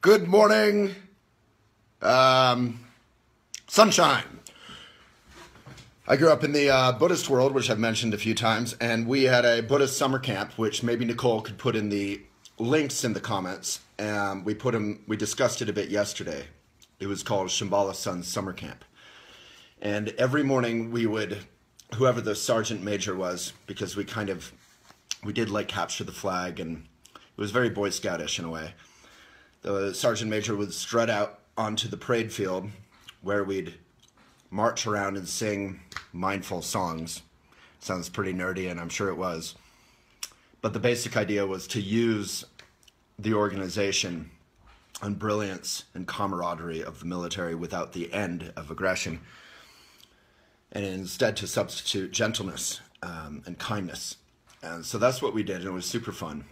Good morning, sunshine. I grew up in the Buddhist world, which I've mentioned a few times, and we had a Buddhist summer camp, which maybe Nicole could put in the links in the comments. We discussed it a bit yesterday. It was called Shambhala Sun's Summer Camp. And every morning we would, whoever the sergeant major was, because we did like capture the flag, and it was very Boy Scoutish in a way. The sergeant major would strut out onto the parade field where we'd march around and sing mindful songs. Sounds pretty nerdy, and I'm sure it was. But the basic idea was to use the organization and brilliance and camaraderie of the military without the end of aggression, and instead to substitute gentleness and kindness. And so that's what we did, and it was super fun.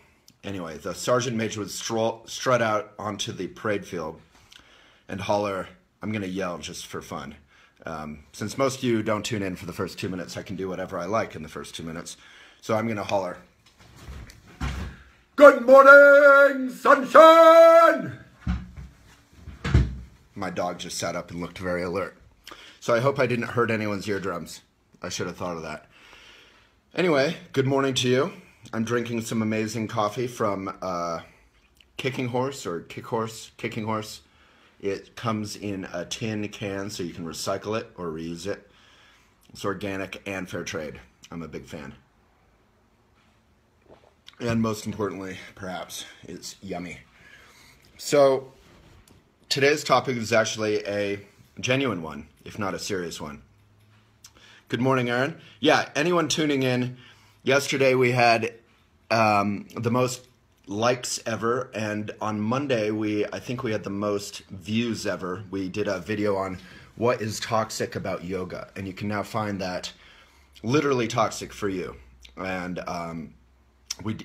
Anyway, the sergeant major would strut out onto the parade field and holler. I'm going to yell just for fun. Since most of you don't tune in for the first 2 minutes, I can do whatever I like in the first 2 minutes. So I'm going to holler. Good morning, sunshine! My dog just sat up and looked very alert. So I hope I didn't hurt anyone's eardrums. I should have thought of that. Anyway, good morning to you. I'm drinking some amazing coffee from Kicking Horse. It comes in a tin can so you can recycle it or reuse it. It's organic and fair trade. I'm a big fan. And most importantly, perhaps, it's yummy. So today's topic is actually a genuine one, if not a serious one. Good morning, Aaron. Yeah, anyone tuning in, yesterday we had the most likes ever, and on Monday I think we had the most views ever. We did a video on what is toxic about yoga, and you can now find that literally toxic for you. And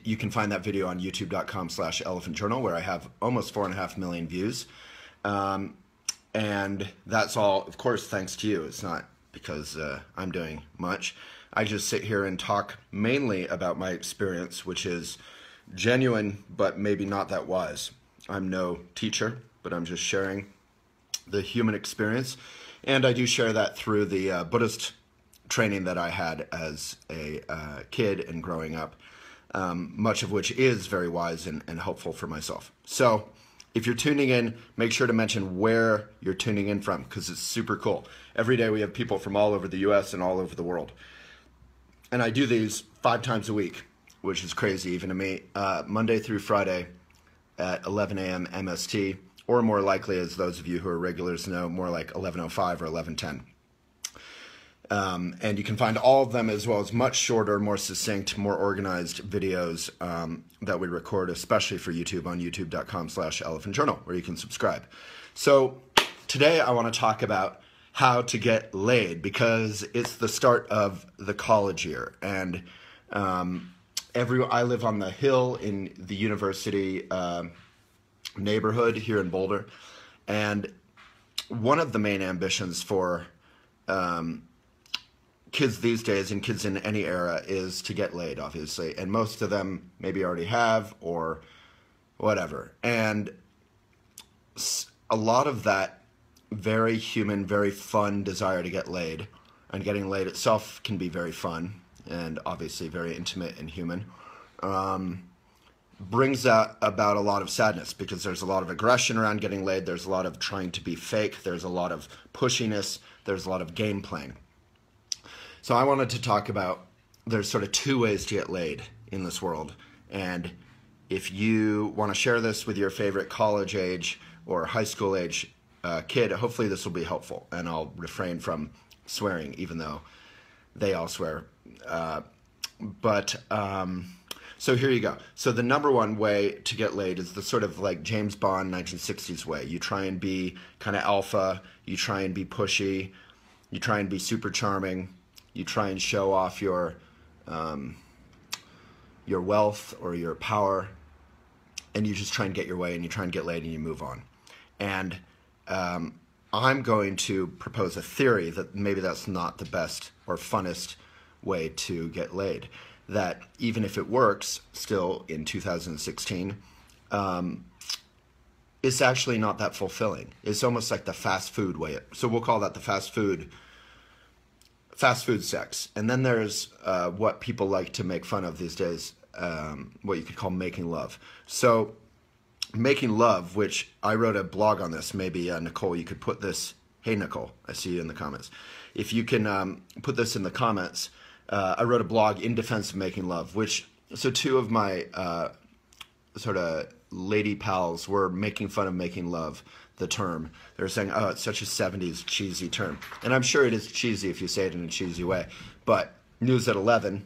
you can find that video on youtube.com/elephantjournal, where I have almost 4.5 million views. And that's all, of course, thanks to you. It's not because I'm doing much. I just sit here and talk mainly about my experience, which is genuine, but maybe not that wise. I'm no teacher, but I'm just sharing the human experience. And I do share that through the Buddhist training that I had as a kid and growing up, much of which is very wise and helpful for myself. So if you're tuning in, make sure to mention where you're tuning in from, because it's super cool. Every day we have people from all over the US and all over the world. And I do these 5 times a week, which is crazy even to me, Monday through Friday at 11 a.m. MST, or more likely, as those of you who are regulars know, more like 11:05 or 11:10. And you can find all of them, as well as much shorter, more succinct, more organized videos that we record, especially for YouTube, on youtube.com/elephantjournal, where you can subscribe. So today I want to talk about how to get laid, because it's the start of the college year. And I live on the hill in the university neighborhood here in Boulder. And one of the main ambitions for kids these days, and kids in any era, is to get laid, obviously. And most of them maybe already have, or whatever. And a lot of that very human, very fun desire to get laid, and getting laid itself can be very fun and obviously very intimate and human, brings about a lot of sadness, because there's a lot of aggression around getting laid. There's a lot of trying to be fake. There's a lot of pushiness. There's a lot of game playing. So I wanted to talk about, there's sort of 2 ways to get laid in this world. And if you want to share this with your favorite college age or high school age kid, hopefully this will be helpful. And I'll refrain from swearing, even though they all swear. So here you go. So the number one way to get laid is the sort of like James Bond 1960s way. You try and be kind of alpha. You try and be pushy. You try and be super charming. You try and show off your wealth or your power, and you just try and get your way, and you try and get laid, and you move on. And I'm going to propose a theory that maybe that's not the best or funnest way to get laid. That even if it works still in 2016, it's actually not that fulfilling. It's almost like the fast food way. So we'll call that the fast food sex. And then there's what people like to make fun of these days, what you could call making love. So making love, which I wrote a blog on this, maybe Nicole, you could put this. Hey Nicole, I see you in the comments. If you can put this in the comments, I wrote a blog in defense of making love, so two of my sort of lady pals were making fun of making love, the term. They were saying, oh, it's such a 70s cheesy term. And I'm sure it is cheesy if you say it in a cheesy way. But news at 11,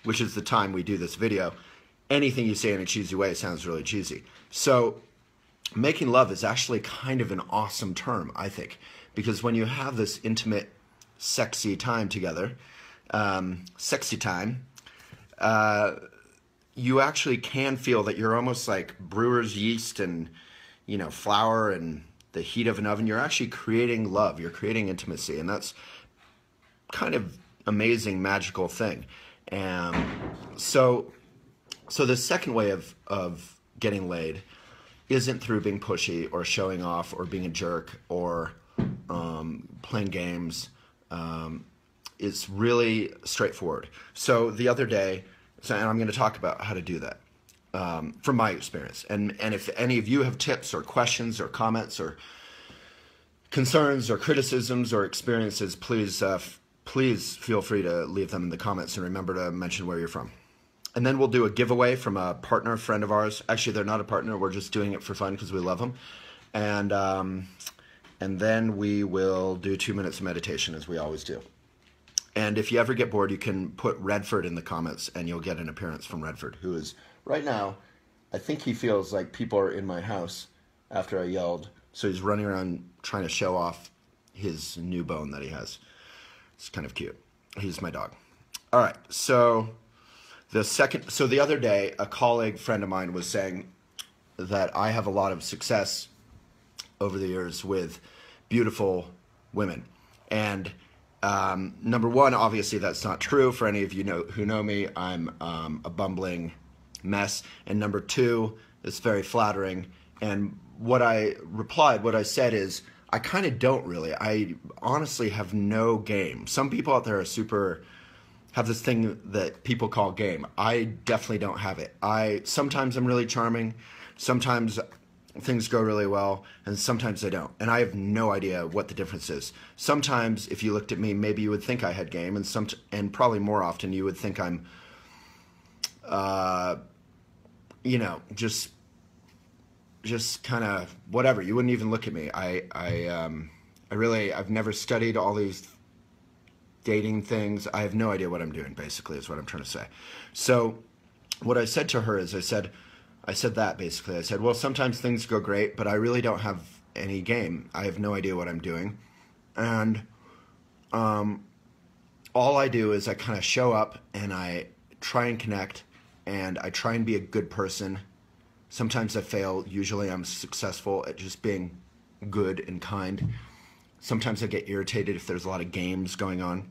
which is the time we do this video, anything you say in a cheesy way sounds really cheesy. So making love is actually kind of an awesome term, I think, because when you have this intimate, sexy time together, you actually can feel that you're almost like brewer's yeast and, flour and the heat of an oven. You're actually creating love. You're creating intimacy. And that's kind of amazing, magical thing. And so the second way of getting laid isn't through being pushy or showing off or being a jerk or playing games. It's really straightforward. So the other day, and I'm going to talk about how to do that from my experience. And if any of you have tips or questions or comments or concerns or criticisms or experiences, please feel free to leave them in the comments, and remember to mention where you're from. And then we'll do a giveaway from a partner friend of ours. Actually, they're not a partner. We're just doing it for fun because we love them. And then we will do 2 minutes of meditation, as we always do. And if you ever get bored, you can put Redford in the comments, and you'll get an appearance from Redford, who is, right now, I think he feels like people are in my house after I yelled. So he's running around trying to show off his new bone that he has. It's kind of cute. He's my dog. All right, so the other day, a colleague friend of mine was saying that I have a lot of success over the years with beautiful women. And number one, obviously that's not true. For any of you who know me, I'm a bumbling mess. And number two, it's very flattering. And what I said is, I kind of don't really. I honestly have no game. Some people out there have this thing that people call game. I definitely don't have it. Sometimes I'm really charming. Sometimes things go really well, and sometimes they don't. And I have no idea what the difference is. Sometimes, if you looked at me, maybe you would think I had game, and probably more often you would think I'm, just kind of whatever. You wouldn't even look at me. I've never studied all these dating things. I have no idea what I'm doing, basically, is what I'm trying to say. So what I said to her is, I said that basically. I said, well, sometimes things go great, but I really don't have any game. I have no idea what I'm doing. And all I do is I kind of show up and I try and connect, and I try and be a good person. Sometimes I fail. Usually I'm successful at just being good and kind. Sometimes I get irritated if there's a lot of games going on.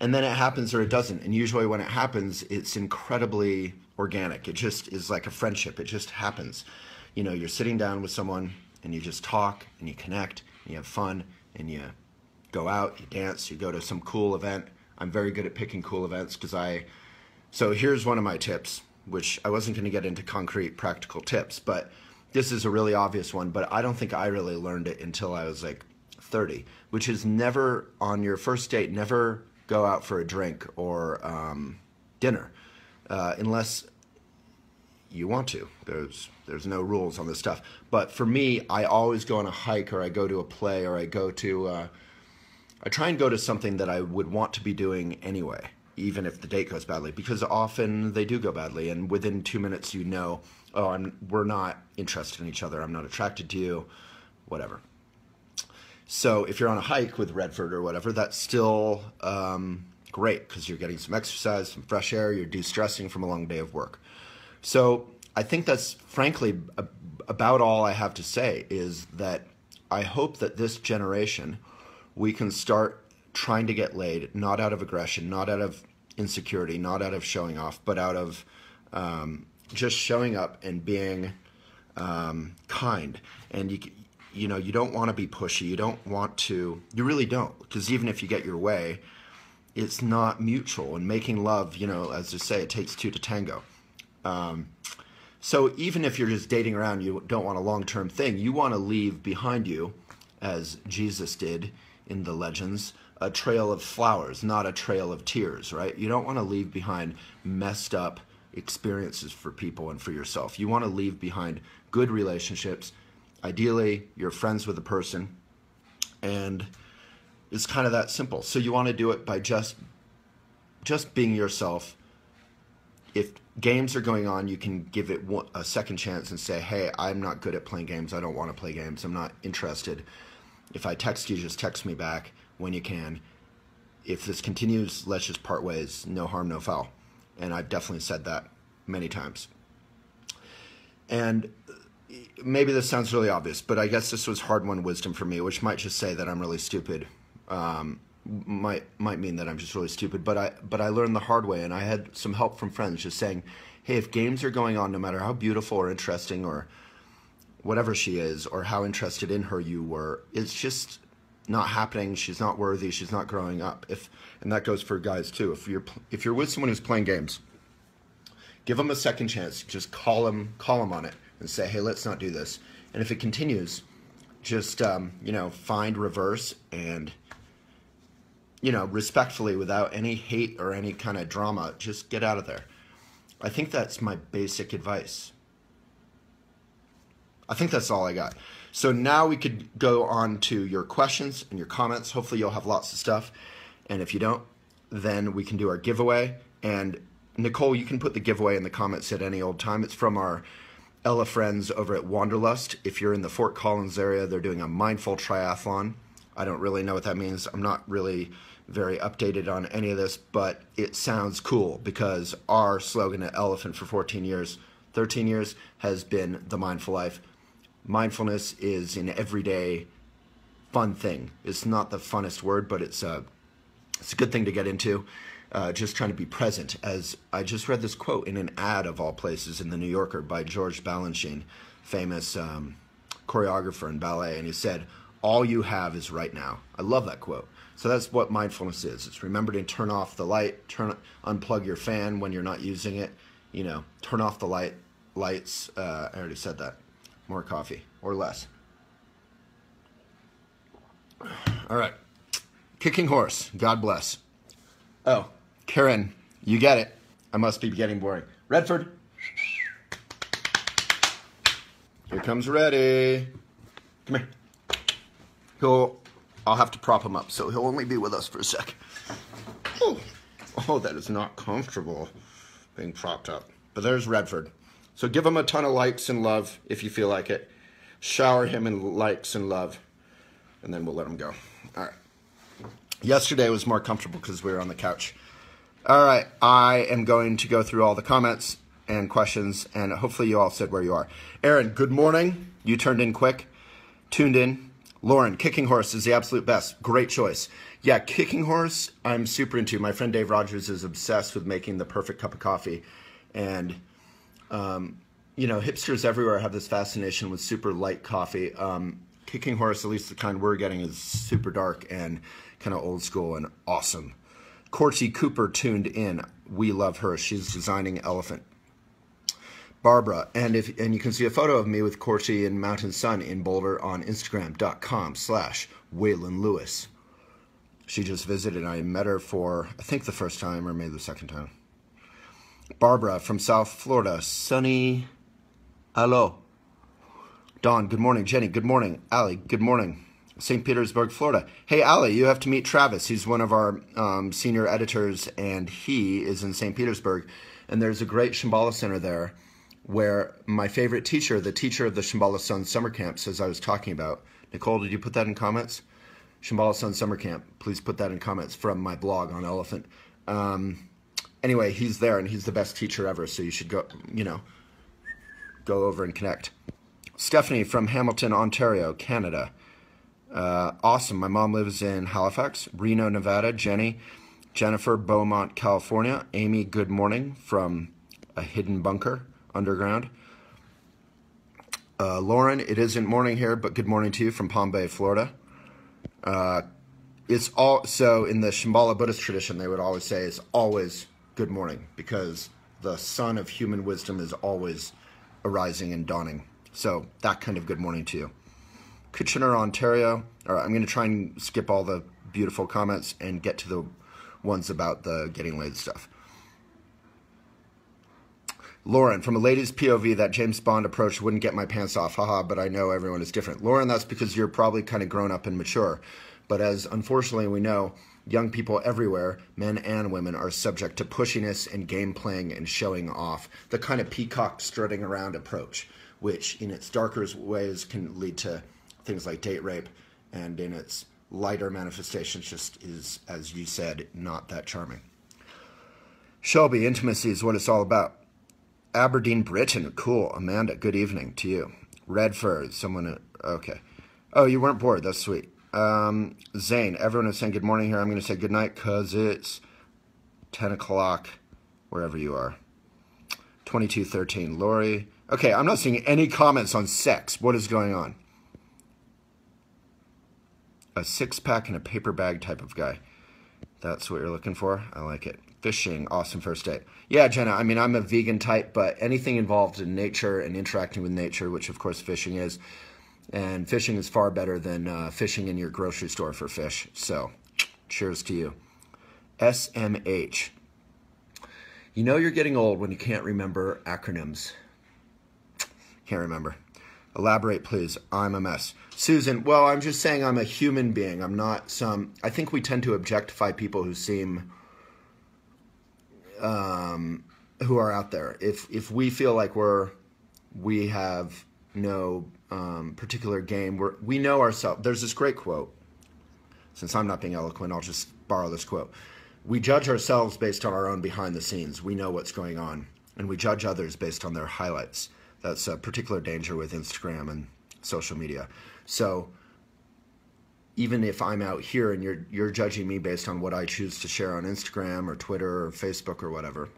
And then it happens or it doesn't. And usually when it happens, it's incredibly organic. It just is like a friendship. It just happens. You're sitting down with someone and you just talk and you connect and you have fun and you go out, you dance, you go to some cool event. I'm very good at picking cool events so here's one of my tips, which I wasn't going to get into concrete practical tips, but this is a really obvious one, but I don't think I really learned it until I was like 30, which is never, on your first date, never go out for a drink or dinner unless you want to. There's no rules on this stuff. But for me, I always go on a hike, or I go to a play, or I try and go to something that I would want to be doing anyway, even if the date goes badly, because often they do go badly, and within 2 minutes we're not interested in each other, I'm not attracted to you, whatever. So if you're on a hike with Redford or whatever, that's still great, because you're getting some exercise, some fresh air, you're de-stressing from a long day of work. So I think that's frankly about all I have to say, is that I hope that this generation, we can start trying to get laid, not out of aggression, not out of insecurity, not out of showing off, but out of just showing up and being kind, and you know, you don't want to be pushy. You don't want to. You really don't, because even if you get your way, it's not mutual. And making love, you know, as they say, it takes two to tango. So even if you're just dating around, you don't want a long-term thing. You want to leave behind you, as Jesus did in the legends, a trail of flowers, not a trail of tears, right? You don't want to leave behind messed up experiences for people and for yourself. You want to leave behind good relationships. Ideally, you're friends with a person, and it's kind of that simple. So you want to do it by just being yourself. If games are going on, you can give it a second chance and say, hey, I'm not good at playing games. I don't want to play games. I'm not interested. If I text you, just text me back when you can. If this continues, let's just part ways. No harm, no foul. And I've definitely said that many times. And maybe this sounds really obvious, but I guess this was hard-won wisdom for me, which might just say that I'm really stupid. Might mean that I'm just really stupid, but I learned the hard way, and I had some help from friends just saying, hey, if games are going on, no matter how beautiful or interesting or whatever she is, or how interested in her you were, it's just not happening. She's not worthy. She's not growing up. And that goes for guys too. If you're with someone who's playing games, give them a second chance. Just call them on it and say, hey, let's not do this. And if it continues, just you know, find reverse and, you know, respectfully, without any hate or any kind of drama, just get out of there. I think that's my basic advice. I think that's all I got. So now we could go on to your questions and your comments. Hopefully you'll have lots of stuff. And if you don't, then we can do our giveaway. And Nicole, you can put the giveaway in the comments at any old time. It's from our Ella friends over at Wanderlust. If you're in the Fort Collins area, they're doing a mindful triathlon. I don't really know what that means. I'm not really very updated on any of this, but it sounds cool because our slogan at Elephant for 13 years has been the mindful life. Mindfulness is an everyday fun thing. It's not the funnest word, but it's a good thing to get into. Just trying to be present. As I just read this quote in an ad of all places in the New Yorker by George Balanchine, famous choreographer in ballet, and he said, all you have is right now. I love that quote. So that's what mindfulness is. It's remember to turn off the light, unplug your fan when you're not using it, you know, turn off the lights. I already said that. More coffee or less. All right. Kicking horse. God bless. Oh, Karen, you get it. I must be getting boring. Redford. Here comes Reddy. Come here. I'll have to prop him up, so he'll only be with us for a sec. Oh, that is not comfortable being propped up. But there's Redford. So give him a ton of likes and love if you feel like it. Shower him in likes and love, and then we'll let him go. All right. Yesterday was more comfortable because we were on the couch. All right. I am going to go through all the comments and questions, and hopefully you all said where you are. Aaron, good morning. You turned in quick. Tuned in. Lauren, Kicking Horse is the absolute best. Great choice. Yeah, Kicking Horse, I'm super into. My friend Dave Rogers is obsessed with making the perfect cup of coffee. And, you know, hipsters everywhere have this fascination with super light coffee. Kicking Horse, at least the kind we're getting, is super dark and kind of old school and awesome. Corty Cooper tuned in. We love her. She's designing Elephant. Barbara, and you can see a photo of me with Corty in Mountain Sun in Boulder on Instagram.com/Waylon Lewis. She just visited. I met her for, I think, the first time or maybe the second time. Barbara from South Florida. Sunny. Hello. Dawn, good morning. Jenny, good morning. Allie, good morning. St. Petersburg, Florida. Hey, Allie, you have to meet Travis. He's one of our senior editors, and he is in St. Petersburg. And there's a great Shambhala Center there where my favorite teacher, the teacher of the Shambhala Sun Summer Camps, as I was talking about. Nicole, did you put that in comments? Shambhala Sun Summer Camp. Please put that in comments from my blog on Elephant. Anyway, he's there, and he's the best teacher ever, so you should go, you know, go over and connect. Stephanie from Hamilton, Ontario, Canada. Awesome. My mom lives in Halifax, Reno, Nevada. Jennifer, Beaumont, California. Amy, good morning from a hidden bunker underground. Lauren, it isn't morning here, but good morning to you from Palm Bay, Florida. It's all so in the Shambhala Buddhist tradition, they would always say it's always good morning because the sun of human wisdom is always arising and dawning. So that kind of good morning to you. Kitchener, Ontario. All right, I'm going to try and skip all the beautiful comments and get to the ones about the getting laid stuff. Lauren, from a lady's POV, that James Bond approach wouldn't get my pants off. Haha, but I know everyone is different. Lauren, that's because you're probably kind of grown up and mature. But as unfortunately we know, young people everywhere, men and women, are subject to pushiness and game playing and showing off. The kind of peacock strutting around approach, which in its darker ways can lead to things like date rape, and in its lighter manifestations just is, as you said, not that charming. Shelby, intimacy is what it's all about. Aberdeen, Britain, cool. Amanda, good evening to you. Redford, someone, okay. Oh, you weren't bored, that's sweet. Zane, everyone is saying good morning here. I'm going to say good night because it's 10 o'clock wherever you are. 2213, Lori. Okay, I'm not seeing any comments on sex. What is going on? A six-pack and a paper bag type of guy. That's what you're looking for? I like it. Fishing, awesome first date. Yeah, Jenna, I mean, I'm a vegan type, but anything involved in nature and interacting with nature, which of course fishing is, and fishing is far better than fishing in your grocery store for fish. So, cheers to you. SMH. You know you're getting old when you can't remember acronyms. Can't remember. Elaborate, please. I'm a mess. Susan, well, I'm just saying I'm a human being. I'm not some... I think we tend to objectify people who seem... who are out there. If we feel like we have no particular game, we know ourselves. There's this great quote. Since I'm not being eloquent, I'll just borrow this quote. We judge ourselves based on our own behind the scenes. We know what's going on. And we judge others based on their highlights. That's a particular danger with Instagram and social media. So even if I'm out here and you're judging me based on what I choose to share on Instagram or Twitter or Facebook or whatever,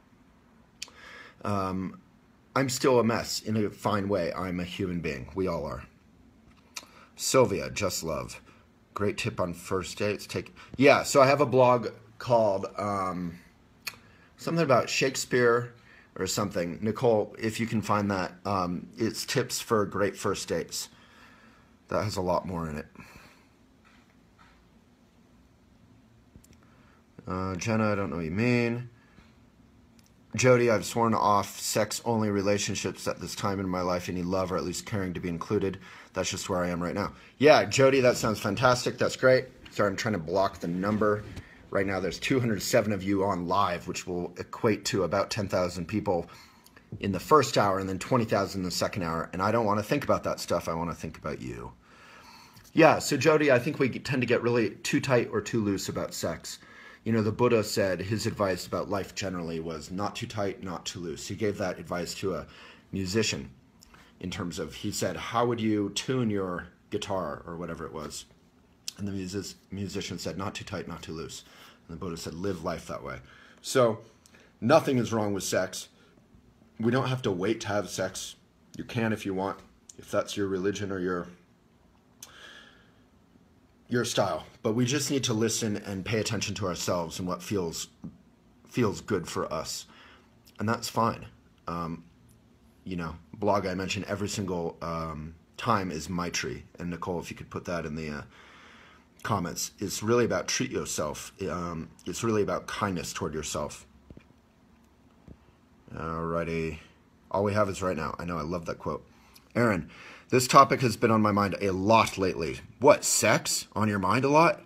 I'm still a mess in a fine way. I'm a human being. We all are. Sylvia, just love. Great tip on first dates. Yeah, so I have a blog called something about Shakespeare or something. Nicole, if you can find that, it's tips for great first dates. That has a lot more in it. Jenna, I don't know what you mean. Jody, I've sworn off sex-only relationships at this time in my life. Any love or at least caring to be included. That's just where I am right now. Yeah, Jody, that sounds fantastic. That's great. Sorry, I'm trying to block the number. Right now there's 207 of you on live, which will equate to about 10,000 people in the first hour and then 20,000 in the second hour. And I don't want to think about that stuff. I want to think about you. Yeah, so Jody, I think we tend to get really too tight or too loose about sex. You know, the Buddha said his advice about life generally was not too tight, not too loose. He gave that advice to a musician in terms of, he said, how would you tune your guitar or whatever it was? And the musician said, not too tight, not too loose. And the Buddha said, live life that way. So nothing is wrong with sex. We don't have to wait to have sex. You can if you want, if that's your religion or your style, but we just need to listen and pay attention to ourselves and what feels good for us, and that's fine. You know, blog I mentioned every single time is Maitri, and Nicole, if you could put that in the comments. It's really about treat yourself. It's really about kindness toward yourself. Alrighty, all we have is right now. I know, I love that quote. Aaron, this topic has been on my mind a lot lately. What, sex? On your mind a lot?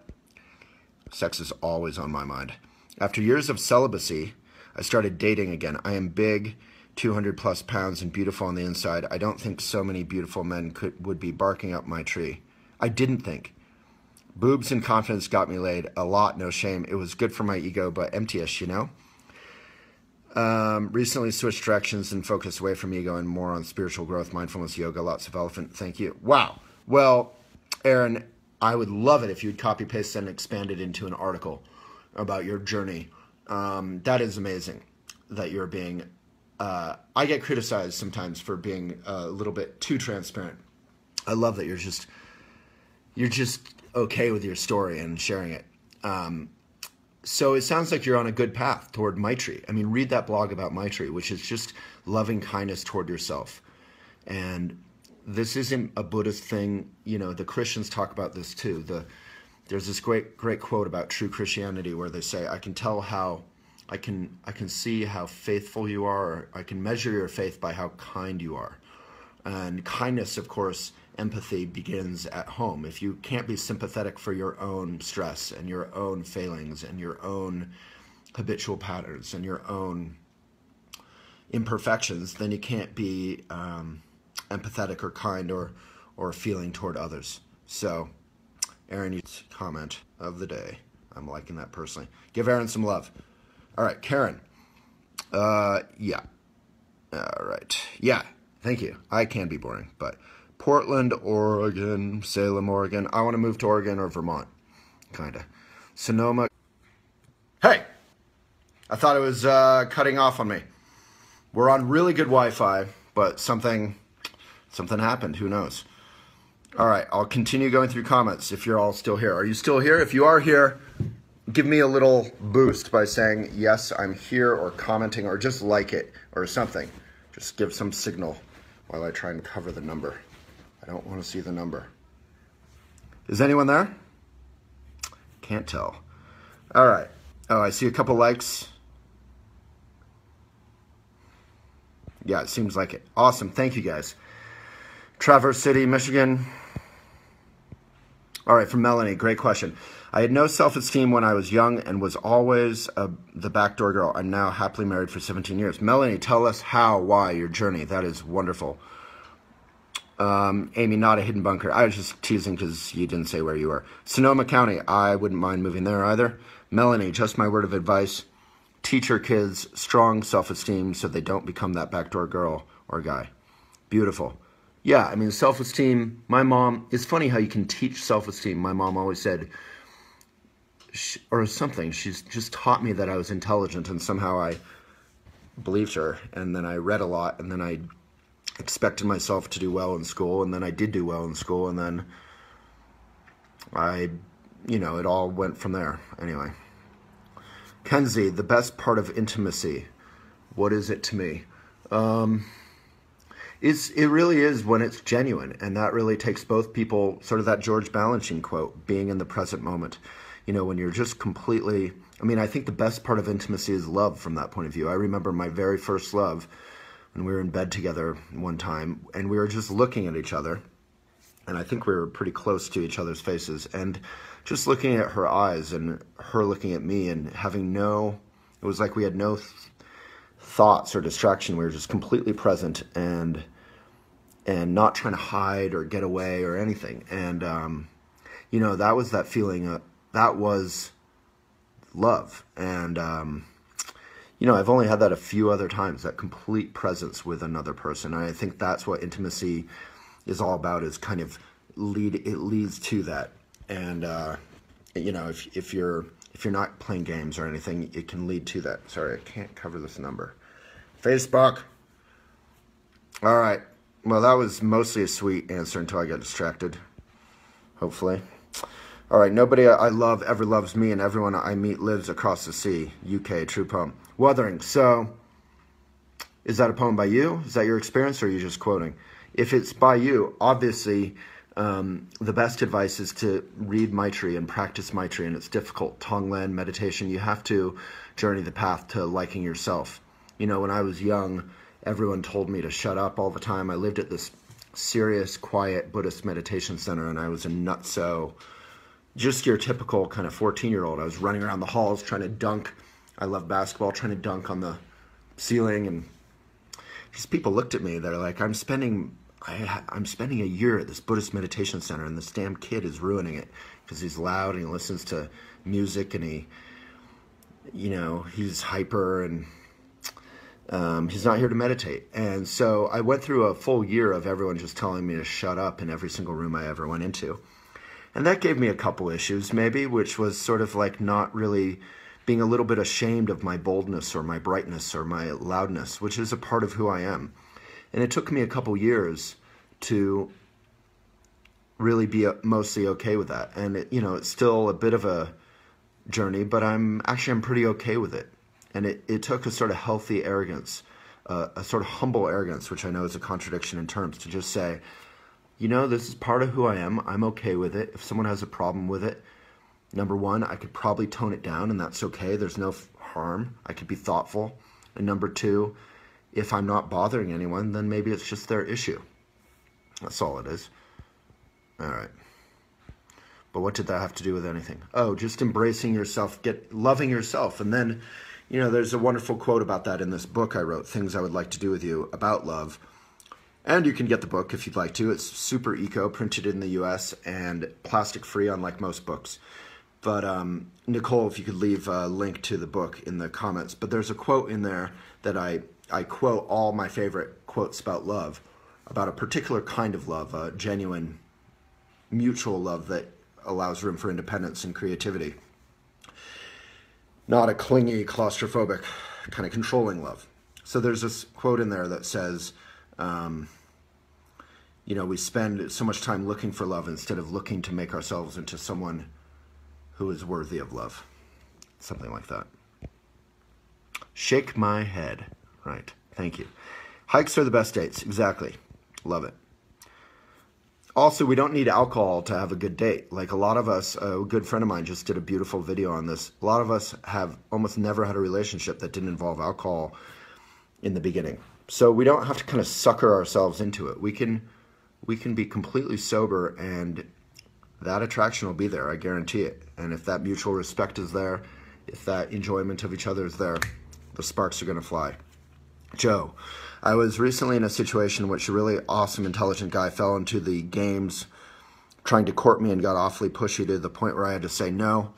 Sex is always on my mind. After years of celibacy, I started dating again. I am big, 200 plus pounds and beautiful on the inside. I don't think so many beautiful men would be barking up my tree. I didn't think. Boobs and confidence got me laid. A lot, no shame. It was good for my ego, but empty-ish, you know? Recently switched directions and focused away from ego and more on spiritual growth, mindfulness, yoga, lots of elephant. Thank you. Wow. Well, Aaron, I would love it if you'd copy paste and expand it into an article about your journey. That is amazing that you're being I get criticized sometimes for being a little bit too transparent. I love that you're just okay with your story and sharing it. So it sounds like you're on a good path toward Maitri. I mean, read that blog about Maitri, which is just loving kindness toward yourself. And this isn't a Buddhist thing. You know, the Christians talk about this too. There's this great quote about true Christianity where they say, I can see how faithful you are, or I can measure your faith by how kind you are. And kindness, of course, empathy begins at home. If you can't be sympathetic for your own stress and your own failings and your own habitual patterns and your own imperfections, then you can't be empathetic or kind or feeling toward others. So, Aaron, you comment of the day. I'm liking that personally. Give Aaron some love. All right, Karen. Yeah. All right. Yeah, thank you. I can be boring, but Portland, Oregon, Salem, Oregon. I want to move to Oregon or Vermont, kind of. Sonoma. Hey, I thought it was cutting off on me. We're on really good Wi-Fi, but something happened. Who knows? All right, I'll continue going through comments if you're all still here. Are you still here? If you are here, give me a little boost by saying, yes, I'm here, or commenting, or just like it, or something. Just give some signal while I try and cover the number. I don't want to see the number. Is anyone there? Can't tell. All right. Oh, I see a couple likes. Yeah, it seems like it. Awesome. Thank you, guys. Traverse City, Michigan. All right, from Melanie. Great question. I had no self-esteem when I was young and was always the backdoor girl. I'm now happily married for 17 years. Melanie, tell us how, why, your journey. That is wonderful. Amy, not a hidden bunker. I was just teasing because you didn't say where you were. Sonoma County, I wouldn't mind moving there either. Melanie, just my word of advice. Teach your kids strong self-esteem so they don't become that backdoor girl or guy. Beautiful. Yeah, I mean, self-esteem, my mom, it's funny how you can teach self-esteem. My mom always said, or something, she's just taught me that I was intelligent, and somehow I believed her. And then I read a lot, and then I expected myself to do well in school, and then I did do well in school, and then it all went from there. Anyway. Kenzie, the best part of intimacy. What is it to me? It really is when it's genuine, and that really takes both people, sort of that George Balanchine quote, being in the present moment. You know, when you're just completely, I think the best part of intimacy is love from that point of view. I remember my very first love when we were in bed together one time, and we were just looking at each other, and I think we were pretty close to each other's faces, and just looking at her eyes and her looking at me and having it was like we had no thoughts or distraction. We were just completely present and not trying to hide or get away or anything. And, that was that feeling, that was love. And, I've only had that a few other times, that complete presence with another person. And I think that's what intimacy is all about, is kind of it leads to that. And, if you're not playing games or anything, it can lead to that. Sorry, I can't cover this number. Facebook. All right. Well, that was mostly a sweet answer until I got distracted, hopefully. All right. Nobody I love ever loves me, and everyone I meet lives across the sea. UK, true poem. Wuthering. So, is that a poem by you? Is that your experience, or are you just quoting? If it's by you, obviously, the best advice is to read Maitri and practice Maitri, and it's difficult. Tonglen, meditation, you have to journey the path to liking yourself. When I was young, everyone told me to shut up all the time. I lived at this serious, quiet Buddhist meditation center, and I was a nutso, just your typical kind of 14-year-old. I was running around the halls trying to dunk. I love basketball, trying to dunk on the ceiling, and these people looked at me. They're like, I'm spending a year at this Buddhist meditation center, and this damn kid is ruining it because he's loud and he listens to music, and he's hyper, and he's not here to meditate. And so I went through a full year of everyone just telling me to shut up in every single room I ever went into. And that gave me a couple issues, maybe, which was sort of like not really being a little bit ashamed of my boldness or my brightness or my loudness, which is a part of who I am. And it took me a couple years to really be mostly okay with that. And it's still a bit of a journey, but I'm pretty okay with it. And it took a sort of healthy arrogance, a sort of humble arrogance, which I know is a contradiction in terms, to just say, this is part of who I am. I'm okay with it. If someone has a problem with it, number one, I could probably tone it down, and that's okay. There's no harm. I could be thoughtful. And number two, if I'm not bothering anyone, then maybe it's just their issue. That's all it is. All right. But what did that have to do with anything? Oh, just embracing yourself, loving yourself. And then, there's a wonderful quote about that in this book I wrote, Things I Would Like to Do With You, about love. And you can get the book if you'd like to. It's super eco, printed in the US, and plastic free, unlike most books. But Nicole, if you could leave a link to the book in the comments. But there's a quote in there that I quote all my favorite quotes about love, about a particular kind of love, a genuine, mutual love that allows room for independence and creativity. Not a clingy, claustrophobic, kind of controlling love. So there's this quote in there that says, we spend so much time looking for love instead of looking to make ourselves into someone who is worthy of love. Something like that. Shake my head. Right. Thank you. Hikes are the best dates. Exactly. Love it. Also, we don't need alcohol to have a good date. Like a lot of us, a good friend of mine just did a beautiful video on this. A lot of us have almost never had a relationship that didn't involve alcohol in the beginning. So we don't have to kind of sucker ourselves into it. We can be completely sober, and that attraction will be there. I guarantee it. And if that mutual respect is there, if that enjoyment of each other is there, the sparks are going to fly. Joe, I was recently in a situation in which a really awesome, intelligent guy fell into the games trying to court me and got awfully pushy to the point where I had to say no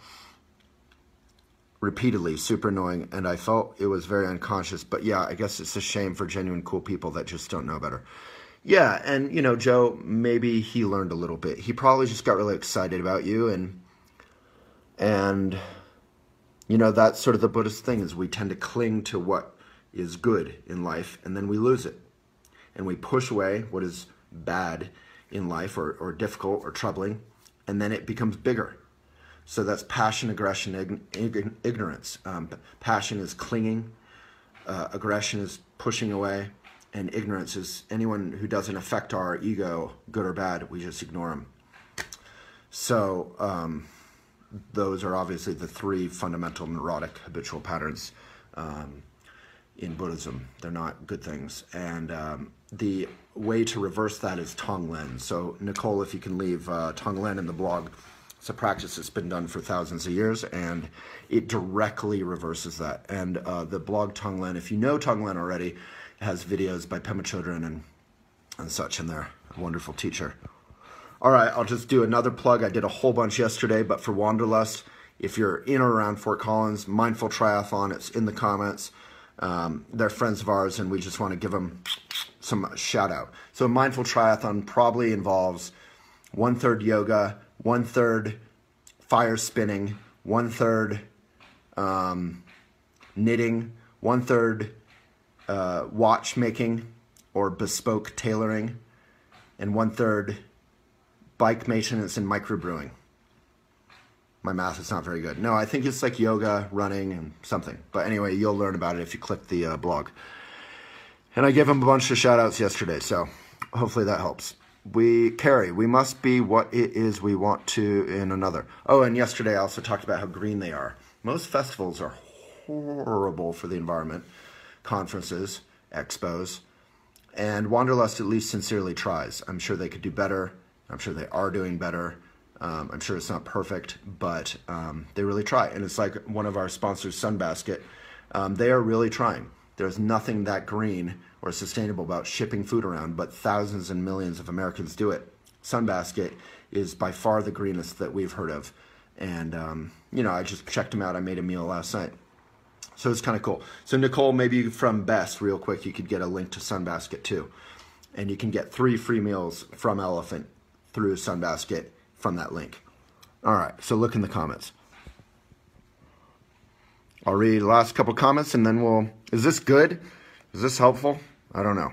repeatedly, super annoying, and I felt it was very unconscious. But yeah, I guess it's a shame for genuine cool people that just don't know better. Yeah, and Joe, maybe he learned a little bit. He probably just got really excited about you, and that's sort of the Buddhist thing, is we tend to cling to what is good in life, and then we lose it. And we push away what is bad in life, or difficult or troubling, and then it becomes bigger. So that's passion, aggression, ignorance. Passion is clinging, aggression is pushing away, and ignorance is anyone who doesn't affect our ego, good or bad, we just ignore them. So those are obviously the three fundamental neurotic habitual patterns in Buddhism. They're not good things. And the way to reverse that is Tonglen. So Nicole, if you can leave Tonglen in the blog. It's a practice that's been done for thousands of years, and it directly reverses that. And the blog Tonglen, if you know Tonglen already, has videos by Pema Chodron and such in there. A wonderful teacher. All right, I'll just do another plug. I did a whole bunch yesterday, but for Wanderlust, if you're in or around Fort Collins, Mindful Triathlon, it's in the comments. They're friends of ours, and we just want to give them some shout out. So Mindful Triathlon probably involves 1/3 yoga, 1/3 fire spinning, 1/3 knitting, 1/3 watchmaking or bespoke tailoring, and 1/3 bike maintenance and microbrewing. My math is not very good. No, I think it's like yoga, running, and something. But anyway, you'll learn about it if you click the blog. And I gave him a bunch of shout outs yesterday, so hopefully that helps. Carrie, we must be what it is we want to in another. Oh, and yesterday I also talked about how green they are. Most festivals are horrible for the environment. Conferences, expos. And Wanderlust at least sincerely tries. I'm sure they could do better. I'm sure they are doing better. I'm sure it's not perfect, but they really try. And it's like one of our sponsors, Sunbasket. They are really trying. There's nothing that green or sustainable about shipping food around, but thousands and millions of Americans do it. Sunbasket is by far the greenest that we've heard of. And, I just checked them out. I made a meal last night. So it's kind of cool. So Nicole, maybe from Best, real quick, you could get a link to Sunbasket too. And you can get 3 free meals from Elephant through Sunbasket from that link. All right, so look in the comments. I'll read the last couple comments and then is this good? Is this helpful? I don't know.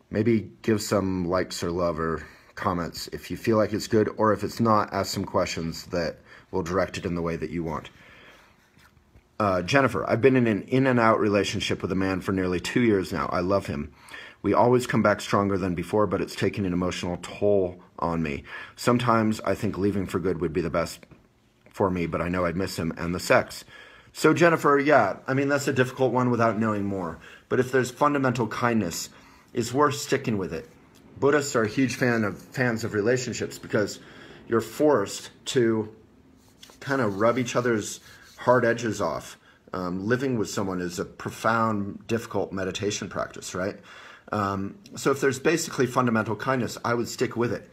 Maybe give some likes or love or comments if you feel like it's good, or if it's not, ask some questions that will direct it in the way that you want. Jennifer, I've been in an in and out relationship with a man for nearly 2 years now. I love him. We always come back stronger than before, but it's taken an emotional toll on me. Sometimes I think leaving for good would be the best for me, but I know I'd miss him and the sex. So Jennifer, yeah, I mean, that's a difficult one without knowing more. But if there's fundamental kindness, it's worth sticking with it. Buddhists are huge fans of relationships because you're forced to kind of rub each other's hard edges off. Living with someone is a profound, difficult meditation practice, right? So if there's basically fundamental kindness, I would stick with it.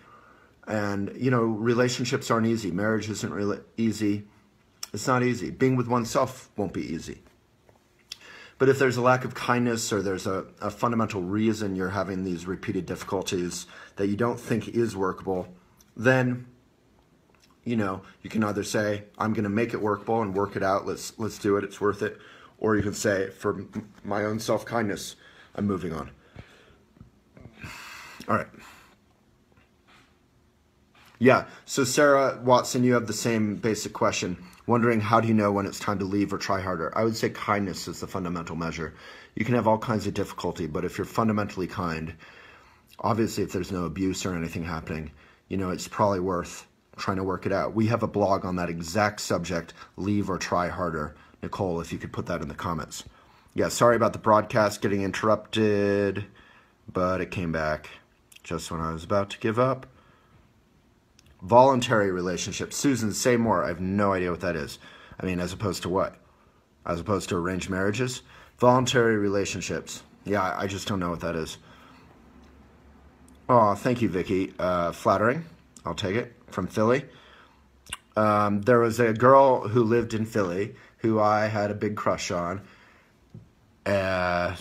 And, you know, relationships aren't easy. Marriage isn't really easy. It's not easy. Being with oneself won't be easy. But if there's a lack of kindness, or there's a fundamental reason you're having these repeated difficulties that you don't think is workable, then, you know, you can either say, I'm going to make it workable and work it out. Let's do it. It's worth it. Or you can say, for my own self-kindness, I'm moving on. All right. Yeah. So Sarah Watson, you have the same basic question. Wondering, how do you know when it's time to leave or try harder? I would say kindness is the fundamental measure. You can have all kinds of difficulty, but if you're fundamentally kind, obviously if there's no abuse or anything happening, you know, it's probably worth trying to work it out. We have a blog on that exact subject, leave or try harder. Nicole, if you could put that in the comments. Yeah, sorry about the broadcast getting interrupted, but it came back just when I was about to give up. Voluntary relationships. Susan, say more. I have no idea what that is. I mean, as opposed to what? As opposed to arranged marriages? Voluntary relationships. Yeah, I just don't know what that is. Oh, thank you, Vicky. Flattering. I'll take it. From Philly. There was a girl who lived in Philly who I had a big crush on. But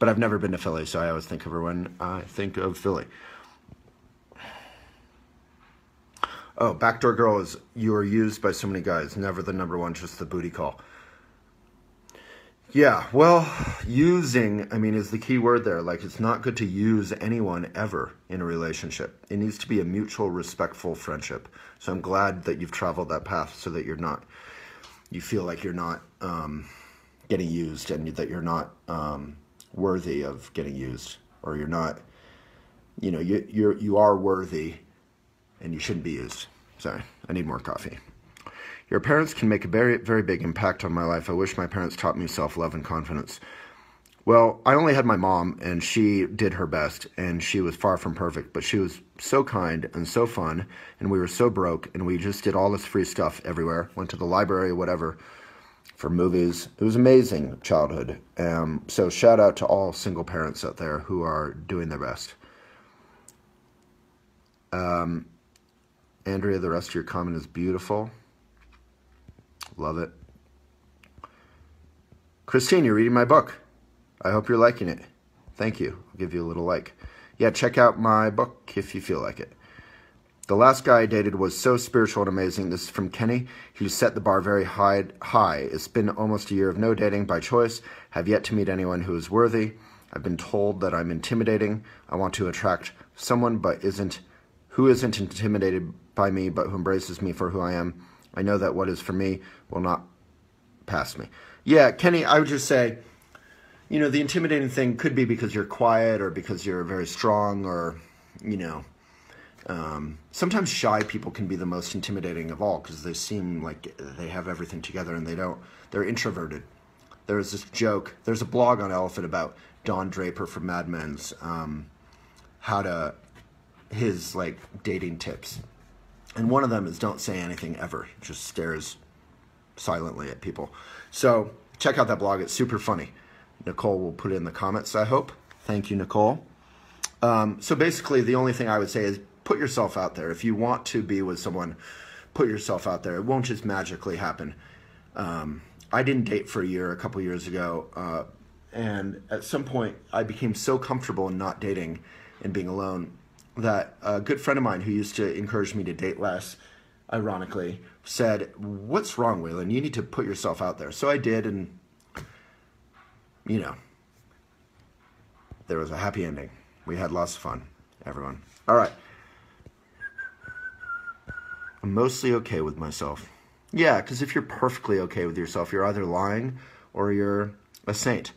I've never been to Philly, so I always think of her when I think of Philly. Oh, backdoor girl is, you are used by so many guys. Never the number one, just the booty call. Yeah, well, using, I mean, is the key word there. Like, it's not good to use anyone ever in a relationship. It needs to be a mutual, respectful friendship. So I'm glad that you've traveled that path so that you feel like you're not getting used, and that you're not worthy of getting used, or you're not, you know, you are worthy and you shouldn't be used. Sorry, I need more coffee. Your parents can make a very, very big impact on my life. I wish my parents taught me self-love and confidence. Well, I only had my mom, and she did her best, and she was far from perfect, but she was so kind and so fun, and we were so broke, and we just did all this free stuff everywhere, went to the library, whatever, for movies. It was amazing childhood. So shout out to all single parents out there who are doing their best. Andrea, the rest of your comment is beautiful. Love it. Christine, you're reading my book. I hope you're liking it. Thank you. I'll give you a little like. Yeah, check out my book if you feel like it. The last guy I dated was so spiritual and amazing. This is from Kenny. He set the bar very high. It's been almost a year of no dating by choice. Have yet to meet anyone who is worthy. I've been told that I'm intimidating. I want to attract someone who isn't intimidated by me, but who embraces me for who I am. I know that what is for me will not pass me. Yeah, Kenny, I would just say, you know, the intimidating thing could be because you're quiet, or because you're very strong, or, you know, sometimes shy people can be the most intimidating of all because they seem like they have everything together and they don't. They're introverted. There's this joke. There's a blog on Elephant about Don Draper from Mad Men's, his like dating tips. And one of them is don't say anything ever. He just stares silently at people. So check out that blog. It's super funny. Nicole will put it in the comments, I hope. Thank you, Nicole. So basically, the only thing I would say is put yourself out there. If you want to be with someone, put yourself out there. It won't just magically happen. I didn't date for a year a couple years ago. And at some point, I became so comfortable in not dating and being alone that a good friend of mine who used to encourage me to date less ironically, said, "What's wrong, Waylon? You need to put yourself out there." So I did, and, you know, there was a happy ending. We had lots of fun, everyone. All right. I'm mostly okay with myself. Yeah, because if you're perfectly okay with yourself, you're either lying or you're a saint.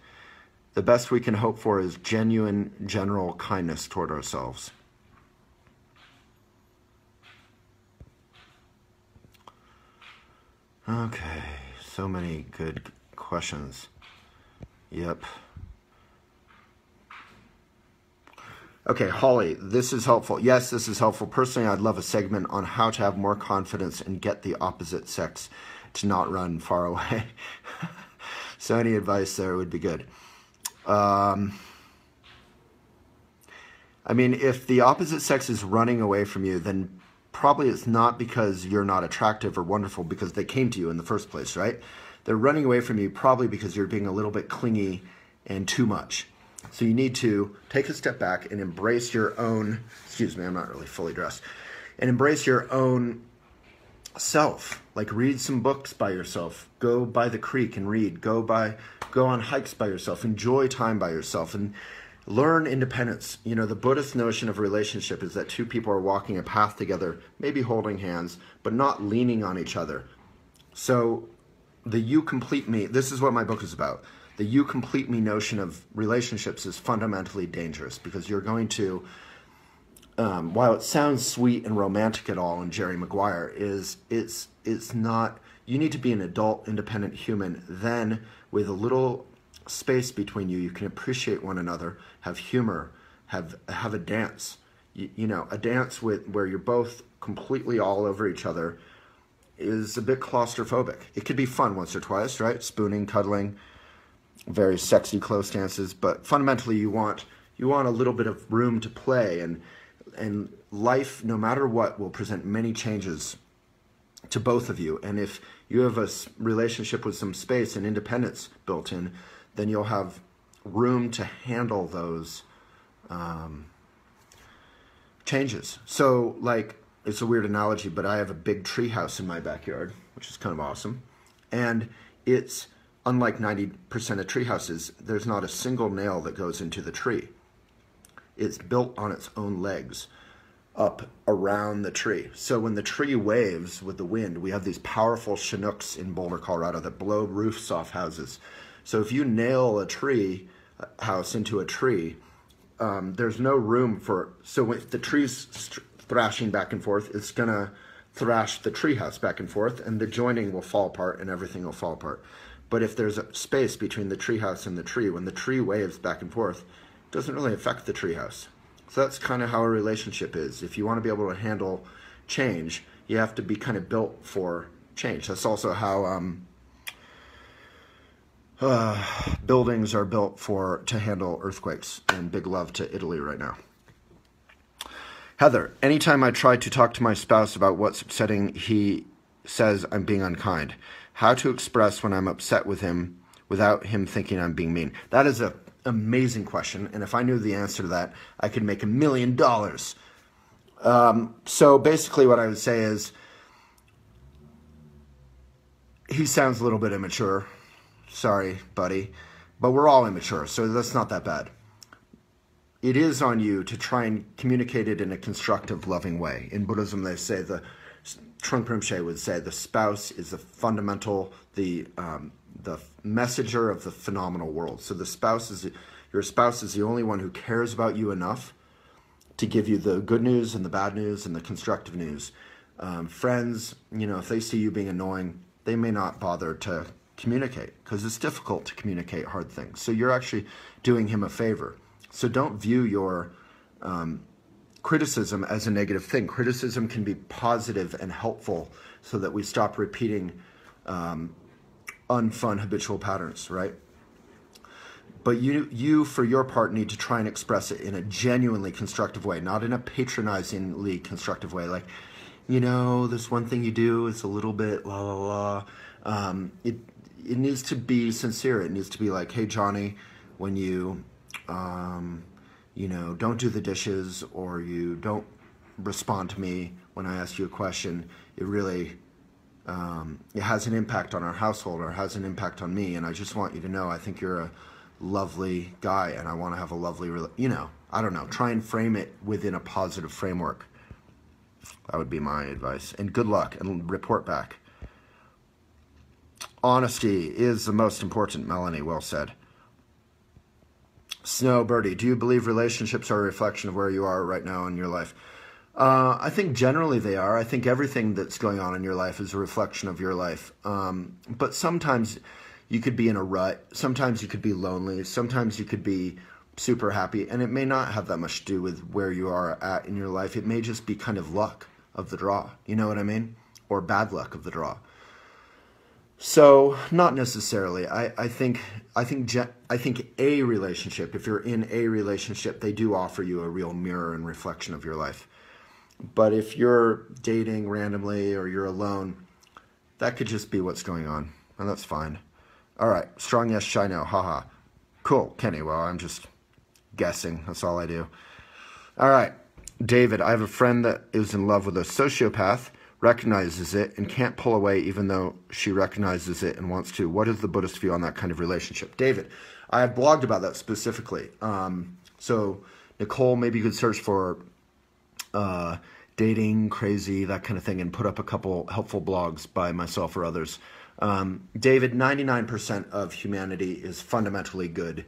The best we can hope for is genuine, general kindness toward ourselves. Okay, so many good questions. Yep. Okay, Holly, this is helpful. Yes, this is helpful. Personally, I'd love a segment on how to have more confidence and get the opposite sex to not run far away. So any advice there would be good. I mean, if the opposite sex is running away from you, then probably it's not because you're not attractive or wonderful, because they came to you in the first place, right? They're running away from you probably because you're being a little bit clingy and too much. So you need to take a step back and embrace your own, excuse me, I'm not really fully dressed, and embrace your own self. Like, read some books by yourself, go by the creek and read, go on hikes by yourself, enjoy time by yourself, and learn independence. You know, the Buddhist notion of relationship is that two people are walking a path together, maybe holding hands, but not leaning on each other. So the you complete me, this is what my book is about. The you complete me notion of relationships is fundamentally dangerous, because you're going to, while it sounds sweet and romantic at all in Jerry Maguire, it's not. You need to be an adult, independent human. Then, with a little space between you, you can appreciate one another, have humor, have a dance. You know, a dance where you're both completely all over each other is a bit claustrophobic. It could be fun once or twice, right? Spooning, cuddling, very sexy close dances, but fundamentally you want a little bit of room to play, and life, no matter what, will present many changes to both of you. And if you have a relationship with some space and independence built in, then you'll have room to handle those changes. So, like, it's a weird analogy, but I have a big tree house in my backyard, which is kind of awesome, and it's unlike 90% of tree houses, there's not a single nail that goes into the tree. It's built on its own legs up around the tree. So when the tree waves with the wind, we have these powerful Chinooks in Boulder, Colorado that blow roofs off houses. So if you nail a house into a tree, there's no room for, so if the tree's thrashing back and forth, it's gonna thrash the tree house back and forth, and the joining will fall apart and everything will fall apart. But if there's a space between the treehouse and the tree, when the tree waves back and forth, it doesn't really affect the treehouse. So that's kind of how a relationship is. If you want to be able to handle change, you have to be kind of built for change. That's also how buildings are built to handle earthquakes. And big love to Italy right now. Heather, anytime I try to talk to my spouse about what's upsetting, he says I'm being unkind. How to express when I'm upset with him without him thinking I'm being mean? That is an amazing question, and if I knew the answer to that, I could make $1 million. So basically what I would say is, he sounds a little bit immature. Sorry, buddy. But we're all immature, so that's not that bad. It is on you to try and communicate it in a constructive, loving way. In Buddhism, they say Trungpa Rinpoche would say the spouse is the fundamental, the messenger of the phenomenal world. So your spouse is the only one who cares about you enough to give you the good news and the bad news and the constructive news. Friends, you know, if they see you being annoying, they may not bother to communicate because it's difficult to communicate hard things. So you're actually doing him a favor. So don't view your criticism as a negative thing. Criticism can be positive and helpful so that we stop repeating unfun habitual patterns, right? But you, for your part, need to try and express it in a genuinely constructive way, not in a patronizingly constructive way. Like, you know, this one thing you do is a little bit la la la. It needs to be sincere. It needs to be like, hey, Johnny, when you, you know, don't do the dishes, or you don't respond to me when I ask you a question, it really it has an impact on our household, or has an impact on me. And I just want you to know, I think you're a lovely guy, and I want to have a lovely, I don't know, try and frame it within a positive framework. That would be my advice. And good luck, and report back. Honesty is the most important, Melanie. Well said. Snow Birdie, do you believe relationships are a reflection of where you are right now in your life? I think generally they are. I think everything that's going on in your life is a reflection of your life. But sometimes you could be in a rut. Sometimes you could be lonely. Sometimes you could be super happy. And it may not have that much to do with where you are at in your life. It may just be kind of luck of the draw. You know what I mean? Or bad luck of the draw. So not necessarily. I think a relationship, if you're in a relationship, they do offer you a real mirror and reflection of your life. But if you're dating randomly or you're alone, that could just be what's going on, and that's fine. All right, strong yes, shy no, haha. Cool, Kenny. Well, I'm just guessing. That's all I do. All right, David. I have a friend that is in love with a sociopath, recognizes it, and can't pull away even though she recognizes it and wants to. What is the Buddhist view on that kind of relationship? David, I have blogged about that specifically. So Nicole, maybe you could search for dating, crazy, that kind of thing, and put up a couple helpful blogs by myself or others. David, 99% of humanity is fundamentally good,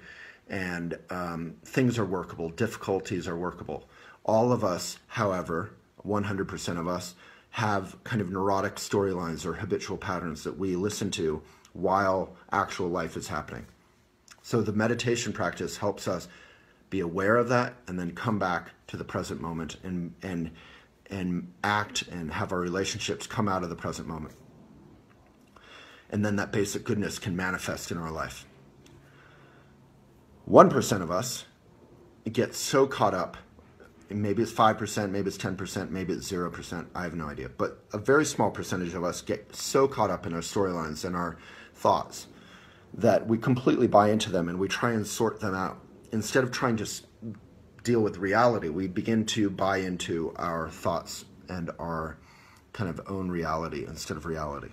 and things are workable. Difficulties are workable. All of us, however, 100% of us, have kind of neurotic storylines or habitual patterns that we listen to while actual life is happening. So the meditation practice helps us be aware of that and then come back to the present moment and act and have our relationships come out of the present moment. And then that basic goodness can manifest in our life. 1% of us get so caught up, maybe it's 5%, maybe it's 10%, maybe it's 0%, I have no idea. But a very small percentage of us get so caught up in our storylines and our thoughts that we completely buy into them and we try and sort them out. Instead of trying to deal with reality, we begin to buy into our thoughts and our kind of own reality instead of reality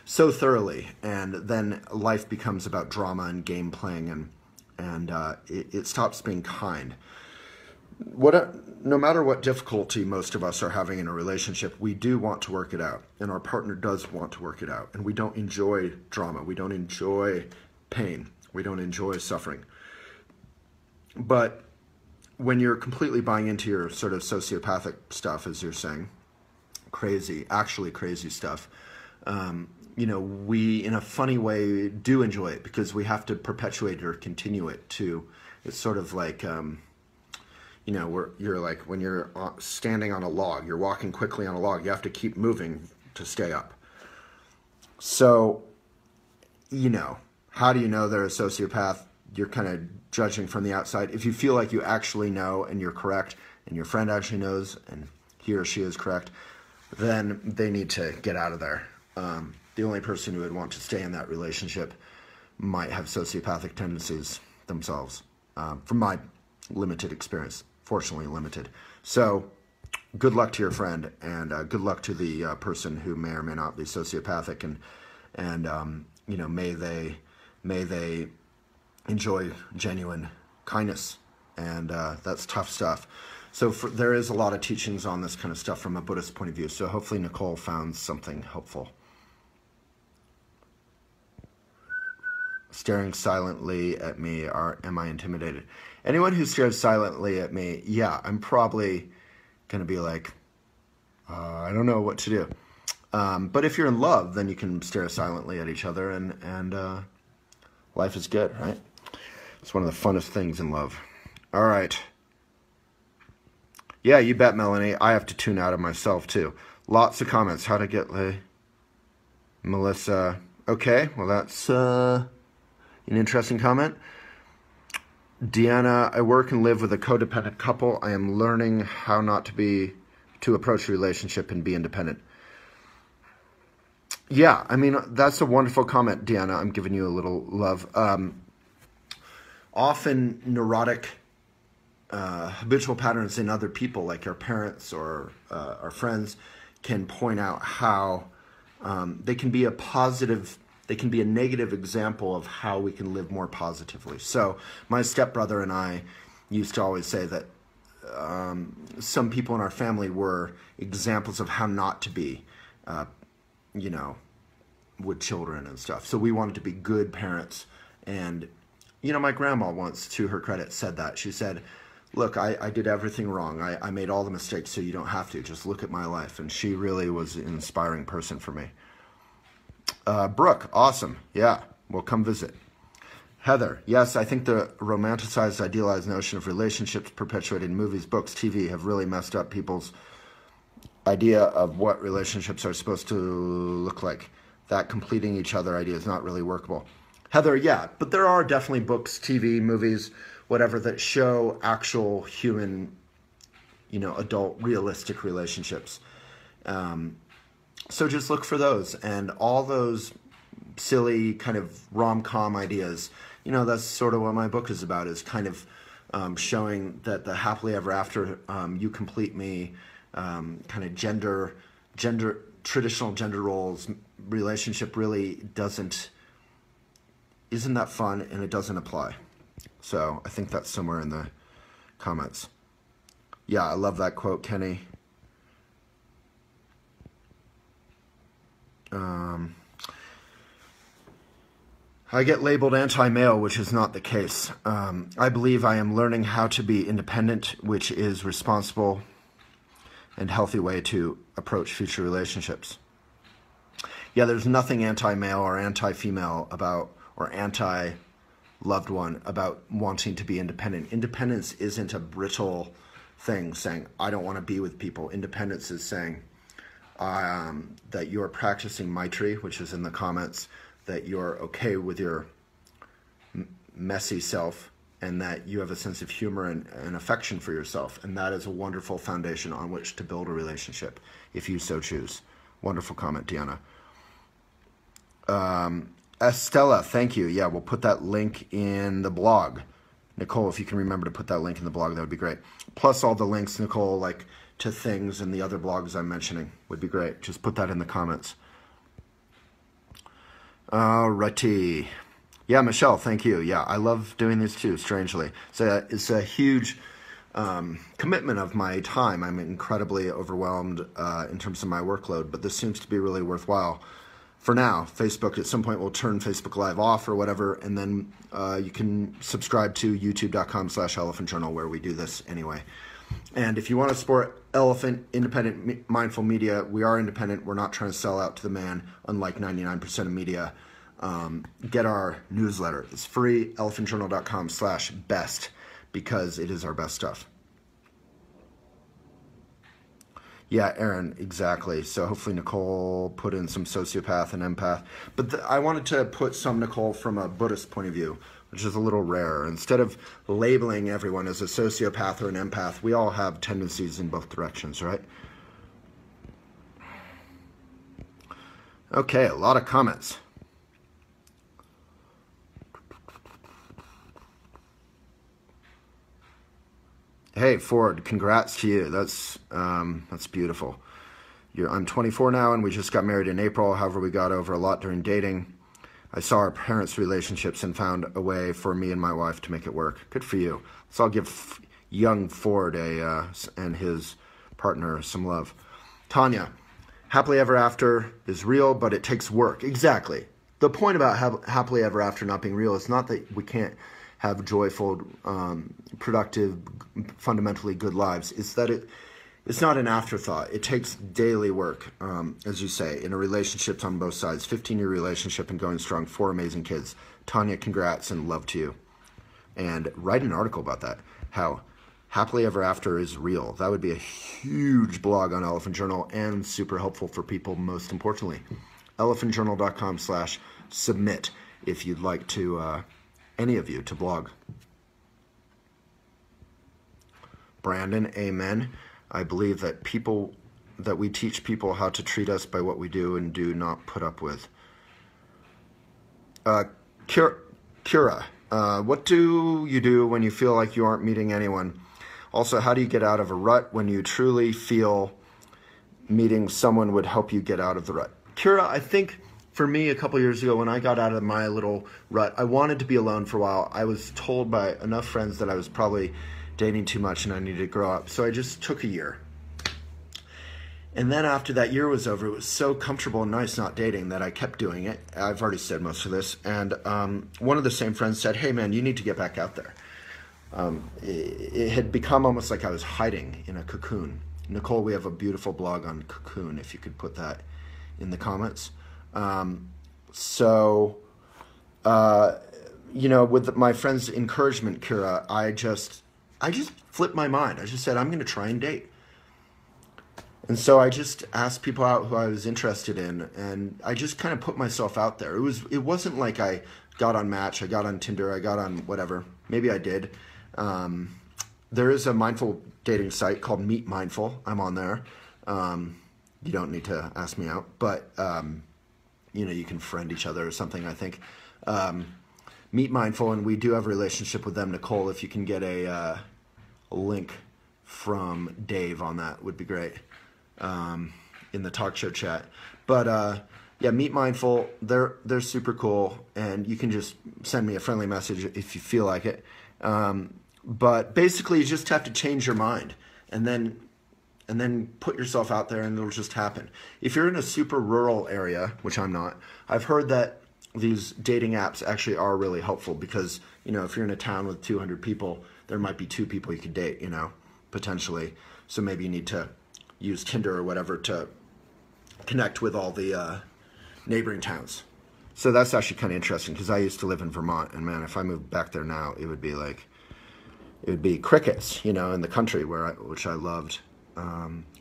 so thoroughly, and then life becomes about drama and game playing, and it stops being kind. No matter what difficulty most of us are having in a relationship, we do want to work it out, and our partner does want to work it out, and we don't enjoy drama, we don't enjoy pain, we don't enjoy suffering. But when you're completely buying into your sort of sociopathic stuff, as you're saying, actually crazy stuff, we, in a funny way, do enjoy it because we have to perpetuate it or continue it too. It's sort of like, you're like when you're standing on a log, you're walking quickly on a log, you have to keep moving to stay up. So, how do you know they're a sociopath? You're kind of judging from the outside. If you feel like you actually know and you're correct, and your friend actually knows and he or she is correct, then they need to get out of there. The only person who would want to stay in that relationship might have sociopathic tendencies themselves, from my limited experience, fortunately limited. So good luck to your friend, and good luck to the person who may or may not be sociopathic, and may they enjoy genuine kindness, and that's tough stuff. So there is a lot of teachings on this kind of stuff from a Buddhist point of view, so hopefully Nicole found something helpful. Staring silently at me, am I intimidated? Anyone who stares silently at me, yeah, I'm probably going to be like, I don't know what to do. But if you're in love, then you can stare silently at each other, and life is good, right? It's one of the funnest things in love. All right. Yeah, you bet, Melanie. I have to tune out of myself, too. Lots of comments. How to get Melissa. Okay, well, that's an interesting comment. Deanna, I work and live with a codependent couple. I am learning how not to approach a relationship and be independent. Yeah, I mean, that's a wonderful comment, Deanna. I'm giving you a little love. Often neurotic habitual patterns in other people, like our parents or our friends, can point out how they can be a positive, they can be a negative example of how we can live more positively. So my stepbrother and I used to always say that some people in our family were examples of how not to be, you know, with children and stuff. So we wanted to be good parents. And, you know, my grandma once, to her credit, said that. She said, look, I did everything wrong. I made all the mistakes, so you don't have to. Just look at my life. And she really was an inspiring person for me. Brooke, awesome. Yeah, well, come visit. Heather, yes, I think the romanticized, idealized notion of relationships perpetuated in movies, books, TV have really messed up people's idea of what relationships are supposed to look like. That completing each other idea is not really workable. Heather, yeah, but there are definitely books, TV, movies, whatever, that show actual human, you know, adult, realistic relationships. So just look for those, and all those silly kind of rom-com ideas. You know, that's sort of what my book is about, is kind of showing that the happily ever after, you complete me, kind of traditional gender roles relationship really isn't that fun, and it doesn't apply. So I think that's somewhere in the comments. Yeah, I love that quote, Kenny. I get labeled anti-male, which is not the case. I believe I am learning how to be independent, which is responsible and healthy way to approach future relationships. Yeah, there's nothing anti-male or anti-female about, or anti-loved one about wanting to be independent. Independence isn't a brittle thing saying, I don't want to be with people. Independence is saying that you're practicing Maitri, which is in the comments, that you're okay with your messy self, and that you have a sense of humor and affection for yourself. And that is a wonderful foundation on which to build a relationship, if you so choose. Wonderful comment, Deanna. Estella, thank you. Yeah, we'll put that link in the blog. Nicole, if you can remember to put that link in the blog, that would be great. Plus all the links, Nicole, like to things and the other blogs I'm mentioning would be great. Just put that in the comments. Alrighty. Yeah, Michelle, thank you. Yeah, I love doing these too, strangely. So it's a huge commitment of my time. I'm incredibly overwhelmed in terms of my workload, but this seems to be really worthwhile. For now, Facebook at some point will turn Facebook Live off or whatever, and then you can subscribe to youtube.com/Elephant Journal, where we do this anyway. And if you want to support Elephant Independent Mindful Media, we are independent. We're not trying to sell out to the man, unlike 99% of media. Get our newsletter. It's free, elephantjournal.com/best, because it is our best stuff. Yeah, Aaron, exactly. So hopefully Nicole put in some sociopath and empath. But I wanted to put some, Nicole, from a Buddhist point of view, which is a little rare. Instead of labeling everyone as a sociopath or an empath, we all have tendencies in both directions, right? Okay, a lot of comments. Hey, Ford, congrats to you. That's beautiful. I'm 24 now, and we just got married in April. However, we got over a lot during dating. I saw our parents' relationships and found a way for me and my wife to make it work. Good for you. So I'll give young Ford and his partner some love. Tanya, happily ever after is real, but it takes work. Exactly. The point about happily ever after not being real is not that we can't have joyful, productive, fundamentally good lives. It's that it's not an afterthought. It takes daily work, as you say, in a relationship on both sides. 15-year relationship and going strong, 4 amazing kids. Tanya, congrats and love to you. And write an article about that, how happily ever after is real. That would be a huge blog on Elephant Journal and super helpful for people, most importantly. elephantjournal.com/submit if you'd like to, any of you, to blog. Brandon, amen. I believe that we teach people how to treat us by what we do and do not put up with. Kira, what do you do when you feel like you aren't meeting anyone? Also, how do you get out of a rut when you truly feel meeting someone would help you get out of the rut? Kira, I think for me a couple years ago when I got out of my little rut, I wanted to be alone for a while. I was told by enough friends that I was probably dating too much and I needed to grow up. So I just took a year. And then after that year was over, it was so comfortable and nice not dating that I kept doing it. I've already said most of this. And one of the same friends said, hey man, you need to get back out there. It had become almost like I was hiding in a cocoon. Nicole, we have a beautiful blog on cocoon, if you could put that in the comments. You know, with my friend's encouragement, Kira, I just flipped my mind. I just said, I'm going to try and date. And so I just asked people out who I was interested in, and I just kind of put myself out there. It wasn't like I got on Match, I got on Tinder, I got on whatever. Maybe I did. There is a mindful dating site called Meet Mindful. I'm on there. You don't need to ask me out, but you know, you can friend each other or something, I think. Meet Mindful, and we do have a relationship with them. Nicole, if you can get a link from Dave on that, would be great. In the talk show chat. But yeah, Meet Mindful, they're super cool, and you can just send me a friendly message if you feel like it. But basically you just have to change your mind and then put yourself out there, and it'll just happen. If you're in a super rural area, which I'm not, I've heard that these dating apps actually are really helpful because, you know, if you're in a town with 200 people, there might be 2 people you could date, you know, potentially. So maybe you need to use Tinder or whatever to connect with all the neighboring towns. So that's actually kind of interesting because I used to live in Vermont, and man, if I moved back there now, it would be crickets, you know, in the country which I loved,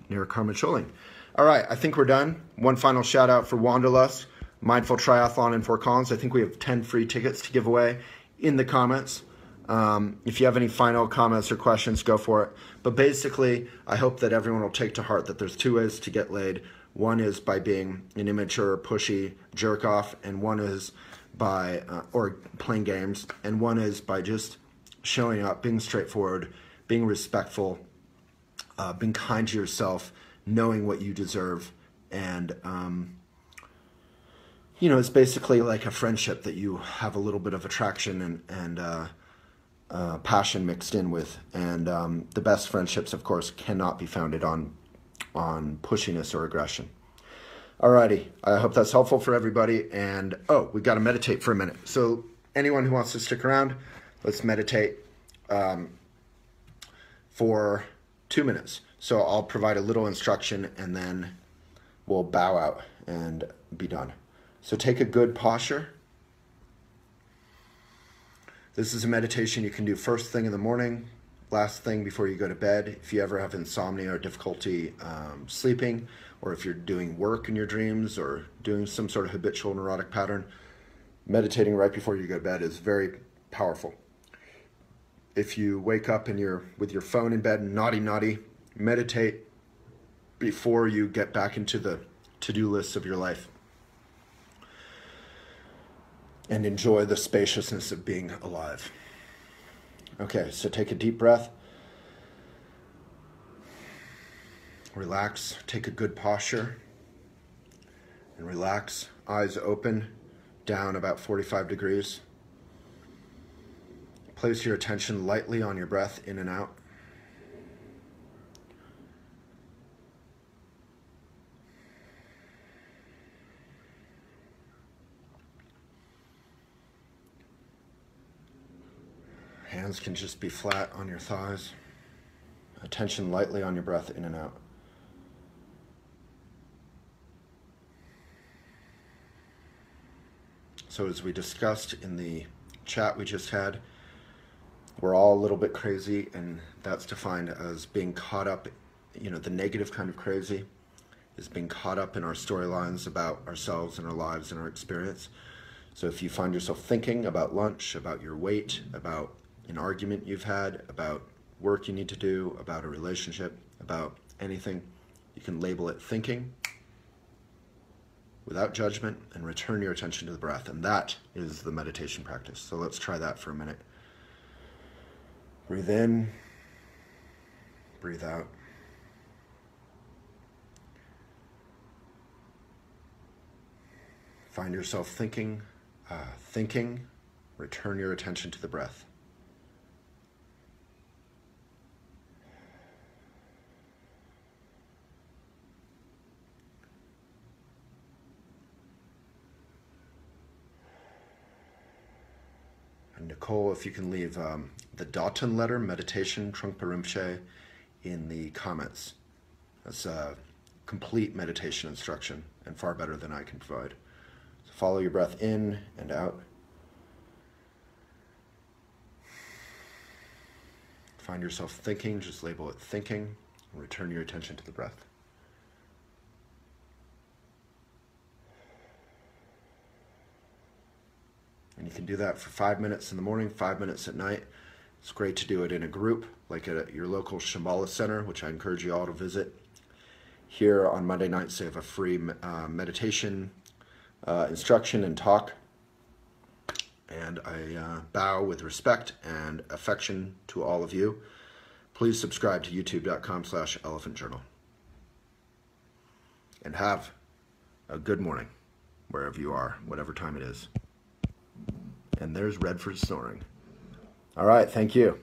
near Carmicholing. All right, I think we're done. One final shout out for Wanderlust, Mindful Triathlon in Fort Collins. I think we have 10 free tickets to give away in the comments. If you have any final comments or questions, go for it. But basically, I hope that everyone will take to heart that there's 2 ways to get laid. One is by being an immature, pushy jerk off, and one is by, or playing games, and one is by just showing up, being straightforward, being respectful, being kind to yourself, knowing what you deserve, and, you know, it's basically like a friendship that you have a little bit of attraction and passion mixed in with, and the best friendships, of course, cannot be founded on pushiness or aggression. Alrighty, I hope that's helpful for everybody, and we got to meditate for a minute. So anyone who wants to stick around, let's meditate for 2 minutes. So I'll provide a little instruction, and then we'll bow out and be done. So take a good posture. This is a meditation you can do first thing in the morning, last thing before you go to bed. If you ever have insomnia or difficulty sleeping, or if you're doing work in your dreams or doing some sort of habitual neurotic pattern, meditating right before you go to bed is very powerful. If you wake up and you're with your phone in bed, naughty, meditate before you get back into the to-do lists of your life. And enjoy the spaciousness of being alive. Okay, so take a deep breath. Relax, take a good posture. And relax, eyes open, down about 45 degrees. Place your attention lightly on your breath in and out. Hands can just be flat on your thighs. Attention lightly on your breath in and out. So as we discussed in the chat we just had, we're all a little bit crazy, and that's defined as being caught up, you know, the negative kind of crazy is being caught up in our storylines about ourselves and our lives and our experience. So if you find yourself thinking about lunch, about your weight, about an argument you've had, about work you need to do, about a relationship, about anything, you can label it thinking without judgment and return your attention to the breath. And that is the meditation practice. So let's try that for a minute. Breathe in breathe out. Find yourself thinking, return your attention to the breath. And Nicole, if you can leave the Dalton letter, meditation, Trungpa Rinpoche, in the comments. That's a complete meditation instruction and far better than I can provide. So follow your breath in and out. Find yourself thinking, just label it thinking, and return your attention to the breath. And you can do that for 5 minutes in the morning, 5 minutes at night. It's great to do it in a group, like at your local Shambhala Center, which I encourage you all to visit. Here on Monday nights, they have a free meditation instruction and talk. And I bow with respect and affection to all of you. Please subscribe to youtube.com/elephantjournal. And have a good morning, wherever you are, whatever time it is. And there's Redford snoring. All right, thank you.